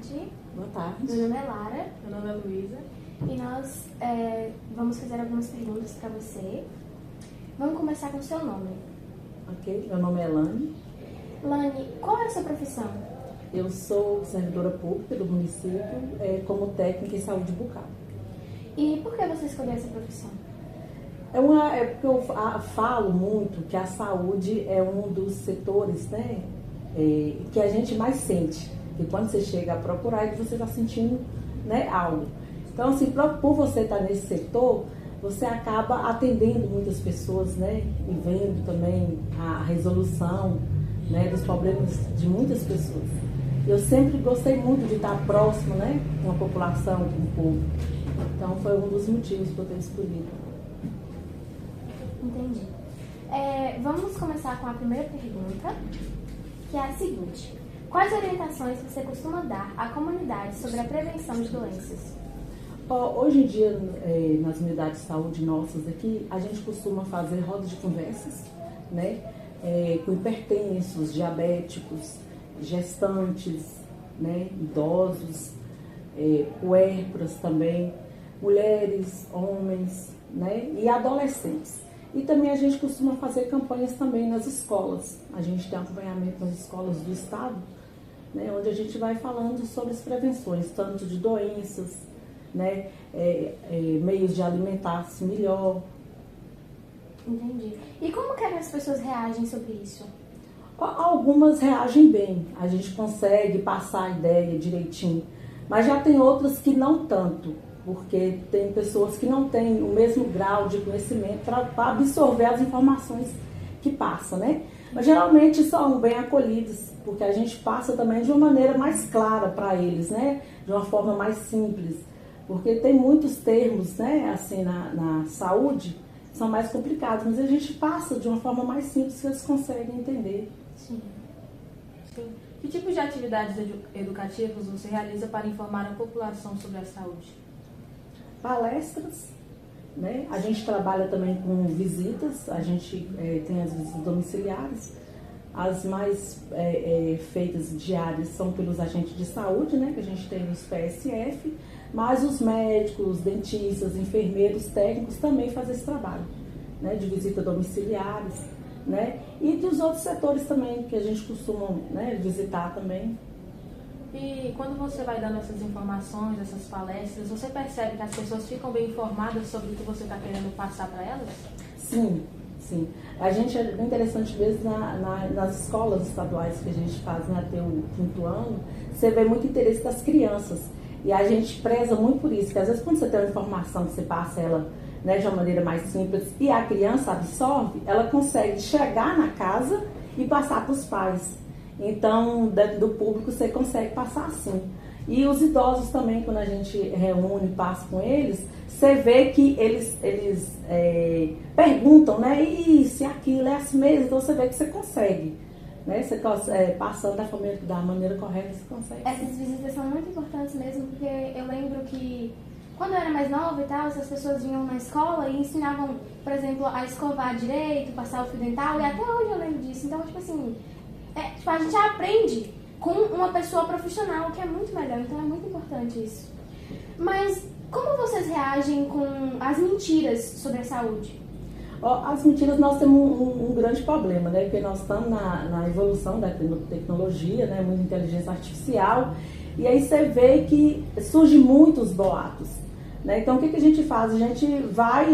tarde. Boa tarde. Meu nome é Lara. Meu nome é Luísa. E nós vamos fazer algumas perguntas para você. Vamos começar com o seu nome. Ok, meu nome é Elane. Lani, qual é a sua profissão? Eu sou servidora pública do município como técnica em saúde bucal. E por que você escolheu essa profissão? É porque eu falo muito que a saúde é um dos setores, né, que a gente mais sente. E quando você chega a procurar, você está sentindo, né, algo. Então, assim, por você estar nesse setor, você acaba atendendo muitas pessoas, né, e vendo também a resolução, né, dos problemas de muitas pessoas. Eu sempre gostei muito de estar próximo, né, com a população, com o povo. Então, foi um dos motivos que eu ter escolhido. Entendi. Vamos começar com a primeira pergunta, que é a seguinte. Quais orientações você costuma dar à comunidade sobre a prevenção de doenças? Hoje em dia, nas unidades de saúde nossas aqui, a gente costuma fazer rodas de conversas, né, com hipertensos, diabéticos, gestantes, né, idosos, puérperas também, mulheres, homens, né, e adolescentes. E também a gente costuma fazer campanhas também nas escolas. A gente tem acompanhamento nas escolas do estado, né, onde a gente vai falando sobre as prevenções, tanto de doenças, né, meios de alimentar-se melhor. Entendi. E como que as pessoas reagem sobre isso? Algumas reagem bem, a gente consegue passar a ideia direitinho, mas já tem outras que não tanto, porque tem pessoas que não têm o mesmo grau de conhecimento para absorver as informações que passa, né? Mas geralmente são bem acolhidos, porque a gente passa também de uma maneira mais clara para eles, né? De uma forma mais simples, porque tem muitos termos, né, assim, na saúde, que são mais complicados, mas a gente passa de uma forma mais simples que eles conseguem entender. Sim. Sim. Que tipo de atividades educativas você realiza para informar a população sobre a saúde? Palestras, né? A gente trabalha também com visitas, a gente tem as visitas domiciliares, as mais feitas diárias são pelos agentes de saúde, né? Que a gente tem nos PSF, mas os médicos, os dentistas, enfermeiros, técnicos também fazem esse trabalho, né? De visita domiciliares, né? E dos outros setores também, que a gente costuma, né, visitar também. E quando você vai dando essas informações, essas palestras, você percebe que as pessoas ficam bem informadas sobre o que você está querendo passar para elas? Sim, sim. A gente é bem interessante mesmo nas escolas estaduais que a gente faz, né, até o 5º ano, você vê muito interesse das crianças. E a gente preza muito por isso, que às vezes quando você tem uma informação que você passa ela, né, de uma maneira mais simples e a criança absorve, ela consegue chegar na casa e passar para os pais. Então, dentro do público, você consegue passar assim. E os idosos também, quando a gente reúne e passa com eles, você vê que eles perguntam, né? E se aquilo é assim mesmo, então você vê que você consegue. Né? Você passando da maneira correta, você consegue. Essas visitas são muito importantes mesmo, porque eu lembro que quando eu era mais nova e tal, essas pessoas vinham na escola e ensinavam, por exemplo, a escovar direito, passar o fio dental, e até hoje eu lembro disso. Então, tipo assim, a gente aprende com uma pessoa profissional, que é muito melhor, então é muito importante isso. Mas como vocês reagem com as mentiras sobre a saúde? As mentiras, nós temos um grande problema, né? Porque nós estamos na evolução da tecnologia, né? Muita inteligência artificial, e aí você vê que surgem muitos boatos, né? Então, o que a gente faz? A gente vai,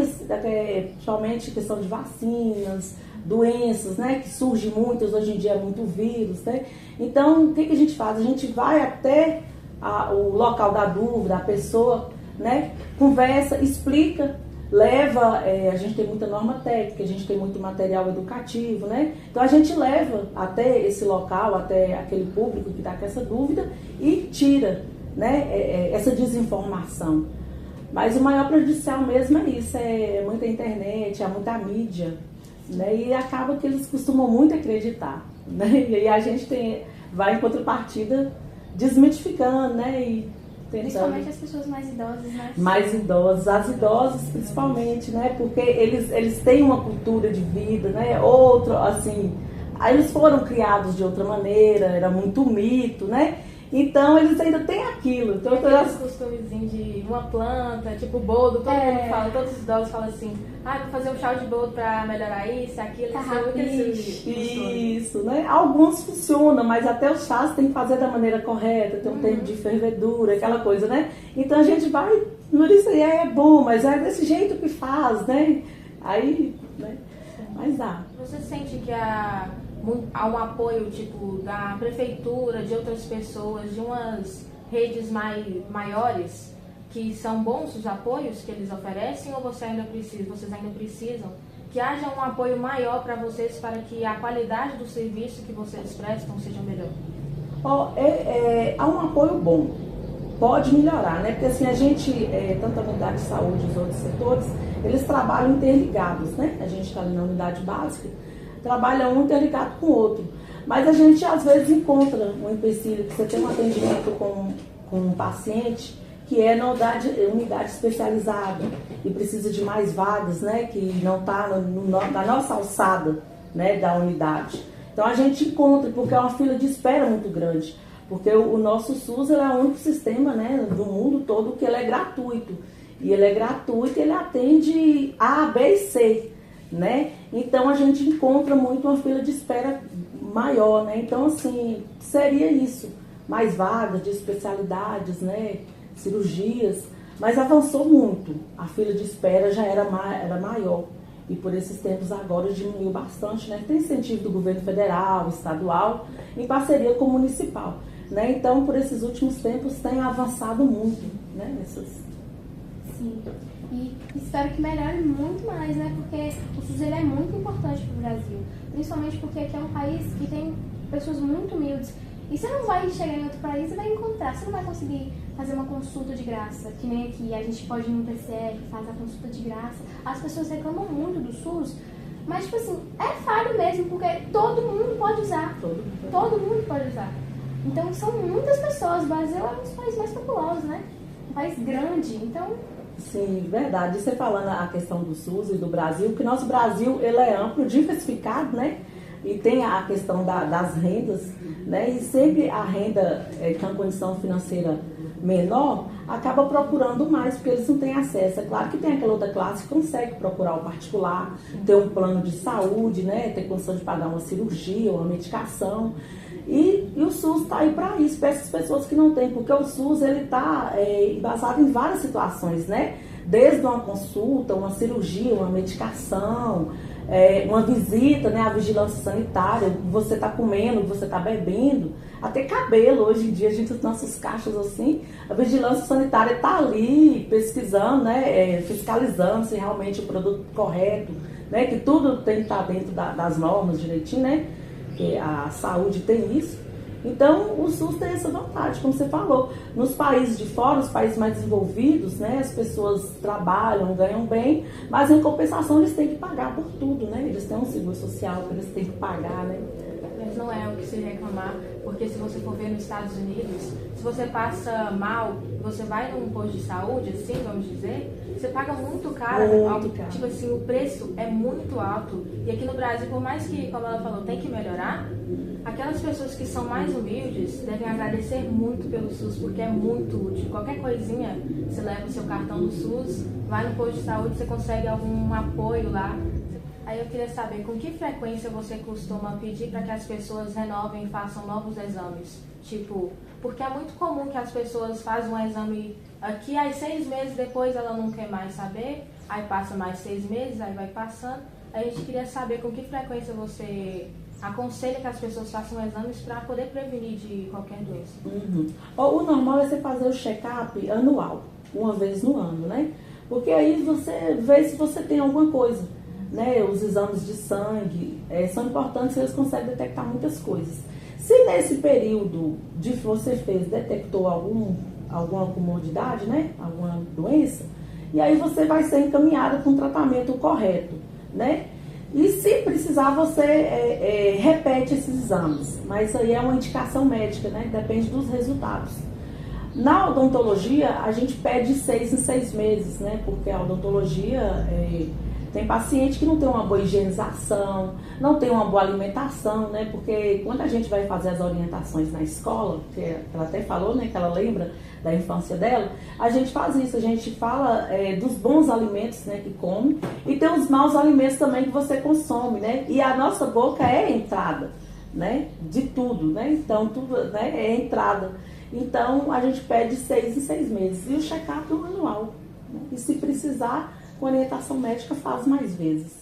principalmente questão de vacinas, doenças, né? Que surgem muitas, hoje em dia é muito vírus, né? Então, o que a gente faz? A gente vai até o local da dúvida, a pessoa, né? Conversa, explica, leva, a gente tem muita norma técnica, a gente tem muito material educativo, né? Então a gente leva até esse local, até aquele público que está com essa dúvida e tira, né, essa desinformação. Mas o maior prejudicial mesmo é isso, é muita internet, é muita mídia, né? E acaba que eles costumam muito acreditar, né? E aí a gente vai em contrapartida desmitificando, né? E principalmente as pessoas mais idosas, né? Mais idosas, as idosas principalmente, né? Porque eles têm uma cultura de vida, né? Outro, assim, aí eles foram criados de outra maneira, era muito mito, né? Então, eles ainda têm aquilo. Então, aqueles costumezinhos de uma planta, tipo boldo, todo mundo fala, todos os idosos falam assim, vou fazer um chá de boldo para melhorar isso, aquilo, isso, né? Alguns funcionam, mas até os chás tem que fazer da maneira correta, tem um tempo de fervedura, aquela coisa, né? Então, a gente vai, por isso aí é bom, mas é desse jeito que faz, né? Aí, né? Mas dá. Você sente que há um apoio, tipo, da prefeitura, de outras pessoas, de umas redes maiores, que são bons os apoios que eles oferecem, ou vocês ainda precisam que haja um apoio maior para vocês, para que a qualidade do serviço que vocês prestam seja melhor? Há um apoio bom, pode melhorar, né? Porque assim, a gente, tanto a unidade de saúde e os outros setores, eles trabalham interligados, né? A gente está ali na unidade básica, trabalha um interligado com o outro. Mas a gente às vezes encontra um empecilho, que você tem um atendimento com um paciente que é na unidade especializada e precisa de mais vagas, né? Que não está na nossa alçada, né? Da unidade. Então a gente encontra, porque é uma fila de espera muito grande. Porque o nosso SUS é o único sistema, né, do mundo todo que ele é gratuito. E ele é gratuito, ele atende A, B e C, né? Então a gente encontra muito uma fila de espera maior, né? Então assim, seria isso, mais vagas de especialidades, né? Cirurgias, mas avançou muito, a fila de espera já era maior e por esses tempos agora diminuiu bastante, né? Tem incentivo do governo federal, estadual, em parceria com o municipal, né? Então por esses últimos tempos tem avançado muito, né? Sim. E espero que melhore muito mais, né? Porque o SUS ele é muito importante para o Brasil. Principalmente porque aqui é um país que tem pessoas muito humildes. E você não vai chegar em outro país e vai encontrar. Você não vai conseguir fazer uma consulta de graça. Que nem aqui, a gente pode ir no PCR, faz a consulta de graça. As pessoas reclamam muito do SUS. Mas, tipo assim, é falho mesmo, porque todo mundo pode usar. Todo mundo pode usar. Então, são muitas pessoas. O Brasil é um dos países mais populosos, né? Um país grande. Então... Sim, verdade. Você falando a questão do SUS e do Brasil, que nosso Brasil ele é amplo, diversificado, né? E tem a questão das rendas, né? E sempre a renda que tem uma condição financeira menor acaba procurando mais, porque eles não têm acesso. É claro que tem aquela outra classe que consegue procurar o particular, ter um plano de saúde, né? Ter condição de pagar uma cirurgia, uma medicação. E o SUS está aí para isso, para essas pessoas que não têm, porque o SUS ele está embasado em várias situações, né? Desde uma consulta, uma cirurgia, uma medicação, uma visita, né? A vigilância sanitária, o que você está comendo, o que você está bebendo, até cabelo. Hoje em dia, a gente, nossos caixas assim, a vigilância sanitária está ali pesquisando, né? Fiscalizando se realmente o produto correto, né? Que tudo tem que estar dentro das normas direitinho, né? Que a saúde tem isso. Então, o SUS tem essa vantagem, como você falou. Nos países de fora, os países mais desenvolvidos, né, as pessoas trabalham, ganham bem, mas em compensação eles têm que pagar por tudo, né? Eles têm um seguro social que eles têm que pagar, né? Mas não é o que se reclamar, porque se você for ver nos Estados Unidos, se você passa mal, você vai num posto de saúde, assim, vamos dizer, você paga muito caro, caro. Tipo assim, o preço é muito alto. E aqui no Brasil, por mais que, como ela falou, tem que melhorar, aquelas pessoas que são mais humildes devem agradecer muito pelo SUS, porque é muito útil. Qualquer coisinha, você leva o seu cartão do SUS, vai no posto de saúde, você consegue algum apoio lá. Aí eu queria saber, com que frequência você costuma pedir para que as pessoas renovem e façam novos exames? Tipo, porque é muito comum que as pessoas fazem um exame aqui, aí 6 meses depois ela não quer mais saber, aí passa mais 6 meses, aí vai passando. Aí a gente queria saber com que frequência você aconselha que as pessoas façam exames para poder prevenir de qualquer doença. O normal é você fazer o check-up anual, uma vez no ano, né? Porque aí você vê se você tem alguma coisa, né? Os exames de sangue são importantes, eles conseguem detectar muitas coisas. Se nesse período de que você fez, detectou alguma comorbidade, né? Alguma doença, e aí você vai ser encaminhada com o tratamento correto, né? E se precisar, você repete esses exames, mas isso aí é uma indicação médica, né? Depende dos resultados. Na odontologia, a gente pede 6 em 6 meses, né? Porque a odontologia Tem paciente que não tem uma boa higienização, não tem uma boa alimentação, né? Porque quando a gente vai fazer as orientações na escola, que ela até falou, né, que ela lembra da infância dela, a gente faz isso, a gente fala dos bons alimentos, né, que come, e tem os maus alimentos também que você consome, né? E a nossa boca é a entrada, né, de tudo, né? Então, tudo, né, é a entrada. Então, a gente pede 6 em 6 meses. E o check-up anual, né? E se precisar, com orientação médica, faz mais vezes.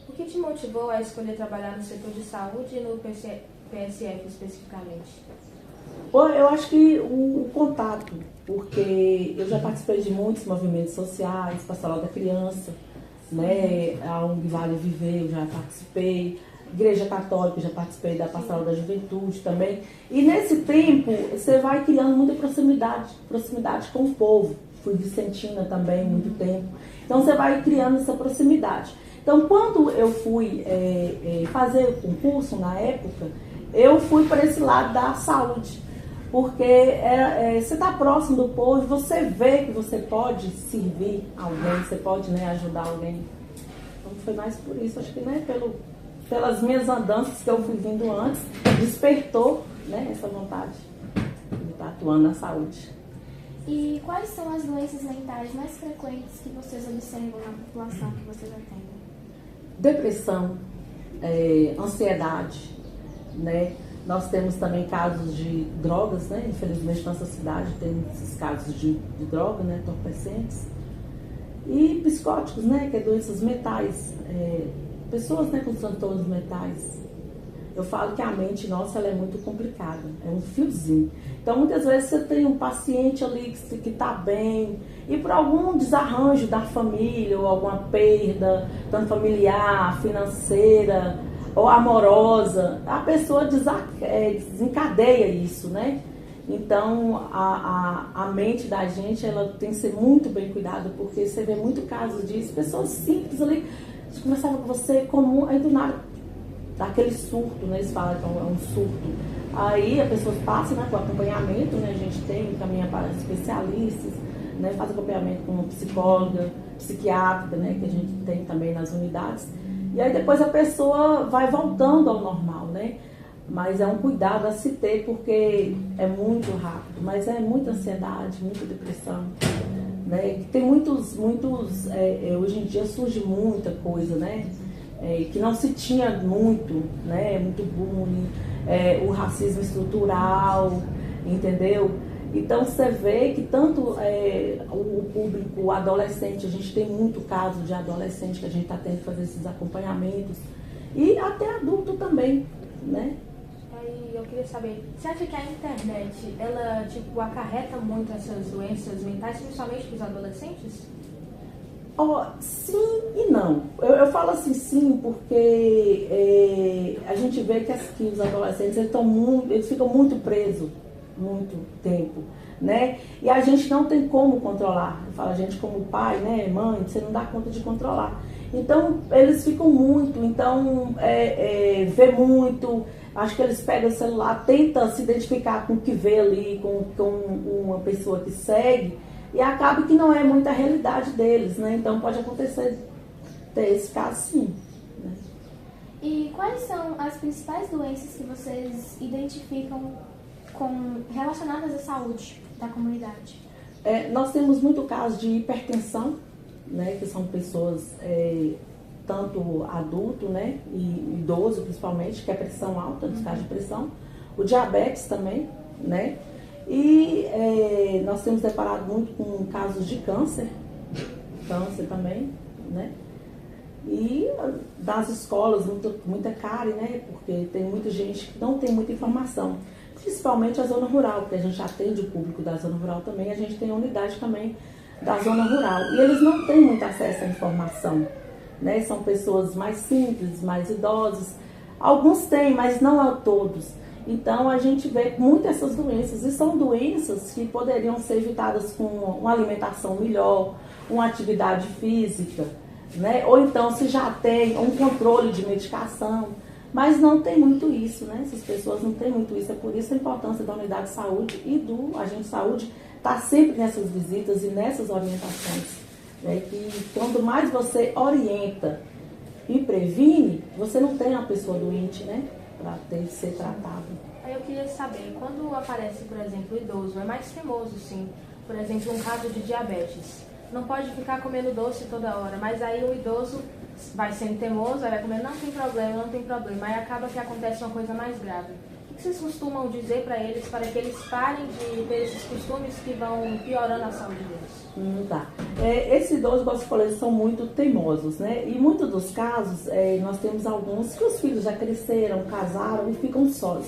O que te motivou a escolher trabalhar no setor de saúde e no PSF especificamente? Eu acho que o contato, porque eu já participei de muitos movimentos sociais, Pastoral da Criança, né? A ONG Vale Viver, eu já participei. Igreja Católica, já participei da Pastoral da Juventude também. E nesse tempo, você vai criando muita proximidade com o povo. Fui vicentina também, muito tempo. Então, você vai criando essa proximidade. Então, quando eu fui fazer o concurso, na época, eu fui para esse lado da saúde. Porque você está próximo do povo, você vê que você pode servir alguém, você pode, né, ajudar alguém. Então, foi mais por isso, acho que, né, pelas minhas andanças que eu fui vindo antes, despertou, né, essa vontade de estar atuando na saúde. E quais são as doenças mentais mais frequentes que vocês observam na população que vocês atendem? Depressão, ansiedade, né? Nós temos também casos de drogas, né? Infelizmente, nossa cidade tem esses casos de droga, né? Entorpecentes. E psicóticos, né? Que é doenças mentais. Pessoas, né, com transtornos mentais. Eu falo que a mente nossa, ela é muito complicada, é um fiozinho. Então, muitas vezes você tem um paciente ali que está bem, e por algum desarranjo da família, ou alguma perda, tanto familiar, financeira, ou amorosa, a pessoa desencadeia isso, né? Então, a mente da gente, ela tem que ser muito bem cuidada, porque você vê muito casos disso, pessoas simples ali, conversava com você comum, aí do nada dá aquele surto, né? Eles falam que é um surto. Aí a pessoa passa, né, com acompanhamento, né? A gente encaminha para especialistas, né? Faz acompanhamento com uma psicóloga, psiquiátrica, né? Que a gente tem também nas unidades. E aí depois a pessoa vai voltando ao normal, né? Mas é um cuidado a se ter, porque é muito rápido, mas é muita ansiedade, muita depressão. Né? Tem muitos hoje em dia surge muita coisa, né? Que não se tinha muito, né? Muito bullying, o racismo estrutural, entendeu? Então você vê que tanto o público, o adolescente, a gente tem muito caso de adolescente que a gente está tendo que fazer esses acompanhamentos, e até adulto também, né? Aí eu queria saber, você acha que a internet, ela acarreta muito essas doenças mentais, principalmente para os adolescentes? Sim e não. Eu falo assim, sim, porque a gente vê que os adolescentes eles ficam muito presos, muito tempo, né? E a gente não tem como controlar. Eu falo, a gente como pai, né, mãe, você não dá conta de controlar. Então, eles ficam muito, vê muito. Acho que eles pegam o celular, tentam se identificar com o que vê ali, com uma pessoa que segue, e acaba que não é muita a realidade deles, né? Então pode acontecer ter esse caso, sim. Né? E quais são as principais doenças que vocês identificam relacionadas à saúde da comunidade? Nós temos muito caso de hipertensão, né? Que são pessoas tanto adulto, né, e idoso principalmente, que é pressão alta, dos casos de pressão, o diabetes também, né, e nós temos deparado muito com casos de câncer também, né, e das escolas, muita cárie, né, porque tem muita gente que não tem muita informação, principalmente a zona rural, porque a gente atende o público da zona rural também, a gente tem a unidade também da zona rural, e eles não têm muito acesso à informação. Né? São pessoas mais simples, mais idosas. Alguns têm, mas não a todos. Então, a gente vê muito essas doenças. E são doenças que poderiam ser evitadas com uma alimentação melhor, uma atividade física, né? Ou então, se já tem um controle de medicação. Mas não tem muito isso, né? Essas pessoas não têm muito isso. É por isso a importância da unidade de saúde e do agente de saúde estar sempre nessas visitas e nessas orientações, É que quanto mais você orienta e previne, você não tem uma pessoa doente, né? Para ser tratado. Aí eu queria saber, quando aparece, por exemplo, o idoso, é mais teimoso, sim. Por exemplo, um caso de diabetes. Não pode ficar comendo doce toda hora, mas aí o idoso vai sendo teimoso, aí vai comer, não tem problema, não tem problema. Aí acaba que acontece uma coisa mais grave. O que vocês costumam dizer para eles parem de ter esses costumes que vão piorando a saúde deles? Tá. Esses idosos, como eu falei, eles são muito teimosos, né? E em muitos dos casos, nós temos alguns que os filhos já cresceram, casaram e ficam sós,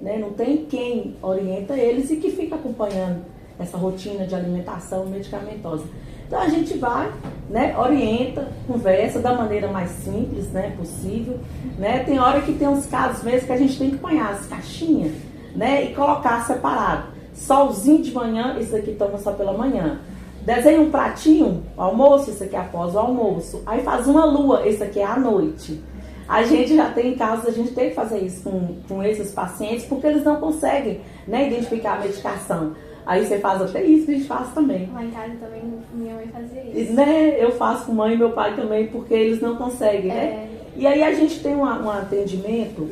né? Não tem quem orienta eles e que fica acompanhando essa rotina de alimentação medicamentosa. Então a gente vai, né, orienta, conversa da maneira mais simples, né, possível, né? Tem hora que tem uns casos mesmo que a gente tem que apanhar as caixinhas, né, e colocar separado. Solzinho de manhã, isso aqui toma só pela manhã. Desenha um pratinho, almoço, isso aqui é após o almoço. Aí faz uma lua, isso aqui é à noite. A gente já tem casos, a gente tem que fazer isso com esses pacientes, porque eles não conseguem, né, identificar a medicação. Aí você faz até isso que a gente faz também. Lá em casa também minha mãe fazia isso. Né? Eu faço com mãe e meu pai também, porque eles não conseguem, né? E aí a gente tem um atendimento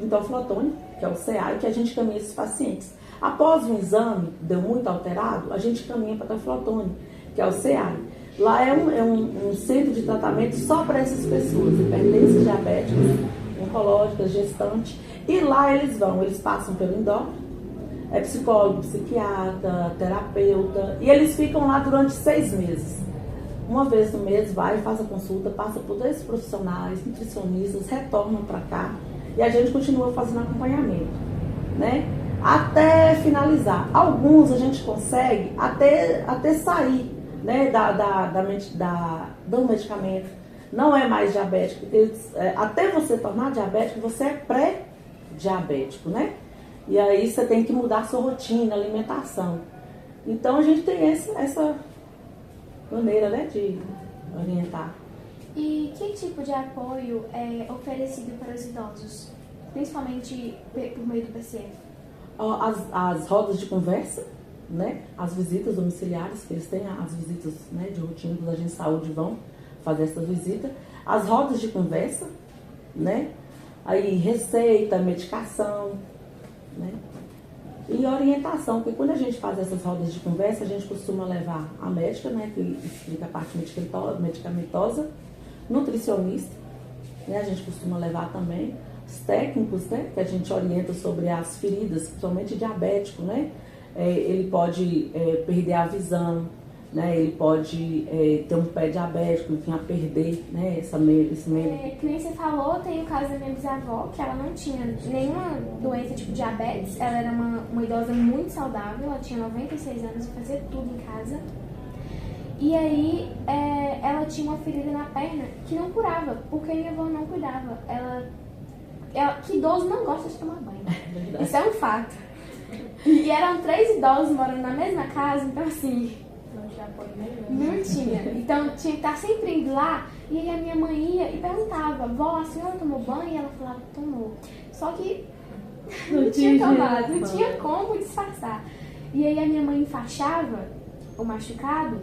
intoflotônico, que é o CA, que a gente caminha esses pacientes. Após um exame, deu muito alterado, a gente caminha para o intoflotônico, que é o CA. Lá é um centro de tratamento só para essas pessoas, hipertensas, diabéticas, oncológicas, gestantes. E lá eles passam pelo endócrino, psicólogo, psiquiatra, terapeuta, e eles ficam lá durante 6 meses. Uma vez no mês vai, faz a consulta, passa por 2 profissionais, nutricionistas, retornam para cá e a gente continua fazendo acompanhamento, né? Até finalizar. Alguns a gente consegue até sair, né, do medicamento. Não é mais diabético, porque até você tornar diabético, você é pré-diabético, né? E aí você tem que mudar a sua rotina, alimentação. Então a gente tem essa maneira, né, de orientar. E que tipo de apoio é oferecido para os idosos, principalmente por meio do PCF? As rodas de conversa, né, as visitas domiciliares, que eles têm as visitas, né, de rotina dos agentes de saúde vão fazer essa visita. As rodas de conversa, né, aí receita, medicação, né? E orientação, porque quando a gente faz essas rodas de conversa, a gente costuma levar a médica, né, que explica a parte medicamentosa, nutricionista, né, a gente costuma levar também os técnicos, né, que a gente orienta sobre as feridas, principalmente diabético, né, ele pode perder a visão, né, ele pode ter um pé diabético, enfim, a perder, né, esse meio. Que nem você falou, tem o caso da minha bisavó, que ela não tinha nenhuma doença tipo diabetes, ela era uma idosa muito saudável, ela tinha 96 anos, fazia tudo em casa. E aí ela tinha uma ferida na perna que não curava, porque minha avó não cuidava. Que idoso não gosta de tomar banho. Isso é um fato. E eram 3 idosos morando na mesma casa, então assim... Não tinha apoio nenhum. Não tinha. Então tinha que estar sempre indo lá. E aí a minha mãe ia e perguntava: vó, a senhora tomou banho? E ela falava: tomou. Só que não tinha tomado, não tinha como disfarçar. E aí a minha mãe enfaixava o machucado.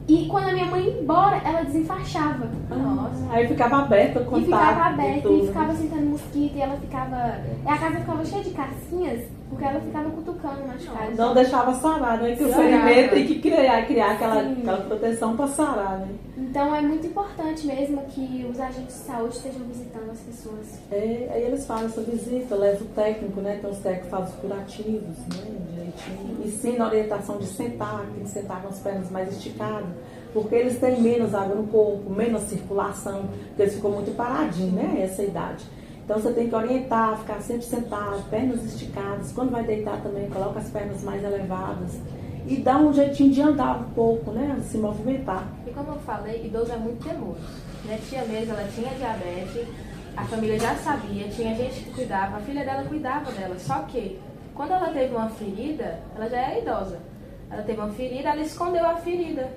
E quando a minha mãe ia embora, ela desenfaixava. Nossa. Aí ficava aberto o contato. E ficava aberto, e ficava sentando mosquito, e ela ficava... A casa ficava cheia de casquinhas, porque ela ficava cutucando o machucado. Não deixava sarar, né? Que o ferimento tem que criar aquela proteção para sarar, né? Então é muito importante mesmo que os agentes de saúde estejam visitando as pessoas. Aí eles fazem essa visita, leva o técnico, né? Então os técnicos fazem os curativos, né? Direitinho. Ensina a orientação de sentar, tem que sentar com as pernas mais esticadas, porque eles têm menos água no corpo, menos circulação, porque eles ficam muito paradinhos, né? Essa idade. Então você tem que orientar, ficar sempre sentado, pernas esticadas. Quando vai deitar também, coloca as pernas mais elevadas. E dá um jeitinho de andar um pouco, né? Se movimentar. E como eu falei, idoso é muito teimoso. Minha tia mesmo, ela tinha diabetes, a família já sabia, tinha gente que cuidava, a filha dela cuidava dela. Só que, quando ela teve uma ferida, ela já era idosa. Ela teve uma ferida, ela escondeu a ferida.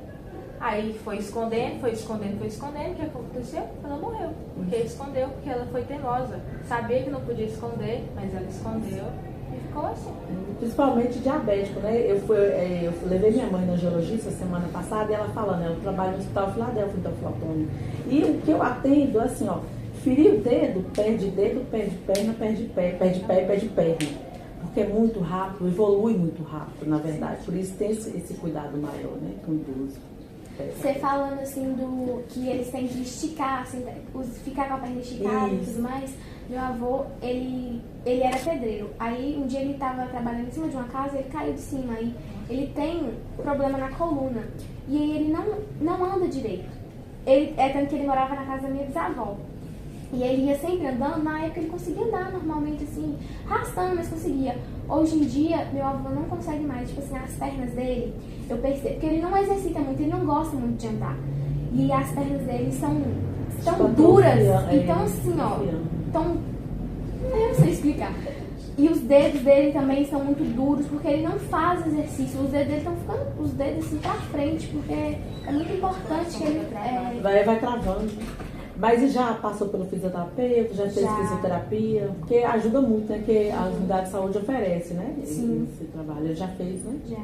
Aí foi escondendo, o que aconteceu? Ela morreu. Porque escondeu, porque ela foi teimosa. Sabia que não podia esconder, mas ela escondeu e ficou ficou assim. Principalmente diabético, né? Eu levei minha mãe na geologista semana passada e ela falando, ela trabalha no Hospital Filadélfia, então Flotônio. E o que eu atendo, assim, ó, ferir o dedo, perde perna, perde pé, perde pé, perde perna. Porque é muito rápido, evolui muito rápido, na verdade. Por isso tem esse cuidado maior, né, com o idoso. Você falando assim do que eles têm que esticar, assim, ficar com a perna esticada e tudo mais. Meu avô, ele era pedreiro. Aí um dia ele estava trabalhando em cima de uma casa e ele caiu de cima. Aí ele tem problema na coluna. E aí ele não anda direito. Tanto que ele morava na casa da minha bisavó. E ele ia sempre andando, na época ele conseguia andar normalmente, assim, arrastando, mas conseguia. Hoje em dia, meu avô não consegue mais, tipo assim, as pernas dele, eu percebo, porque ele não exercita muito, ele não gosta muito de andar. E as pernas dele são tão duras, então assim, ó, eu não sei explicar. E os dedos dele também são muito duros, porque ele não faz exercício. Os dedos dele estão ficando, os dedos assim, pra frente, porque é muito importante que ele... Vai travando. Mas já passou pelo fisioterapeuta, já fez fisioterapia, porque ajuda muito, né? Que a unidade de saúde oferece, né? Sim. Esse trabalho. Já fez, né? Já.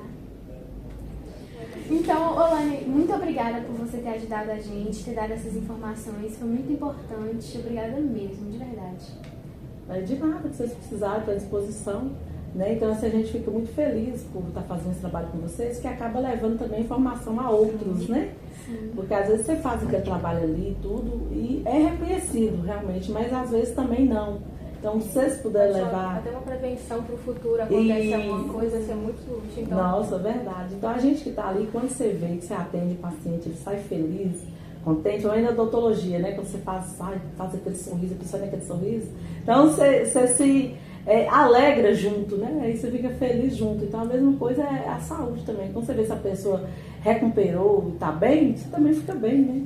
Então, Olane, muito obrigada por você ter ajudado a gente, ter dado essas informações. Foi muito importante. Obrigada mesmo, de verdade. De nada, que vocês precisarem, estou à disposição. Né? Então, assim, a gente fica muito feliz por estar fazendo esse trabalho com vocês, que acaba levando também informação a outros, né? Sim. Porque às vezes você faz aquele trabalho ali e tudo, e é reconhecido realmente, mas às vezes também não. Então, se vocês puderem levar... Até uma prevenção para o futuro, acontece alguma coisa, isso é muito útil. Então... Nossa, verdade. Então, a gente que está ali, quando você vê que você atende o paciente, ele sai feliz, contente, ou ainda odontologia, né? Quando você faz aquele sorriso, a pessoa tem aquele sorriso. Então, você se... alegra junto, né? Aí você fica feliz junto. Então a mesma coisa é a saúde também. Quando você vê se a pessoa recuperou e está bem, você também fica bem, né?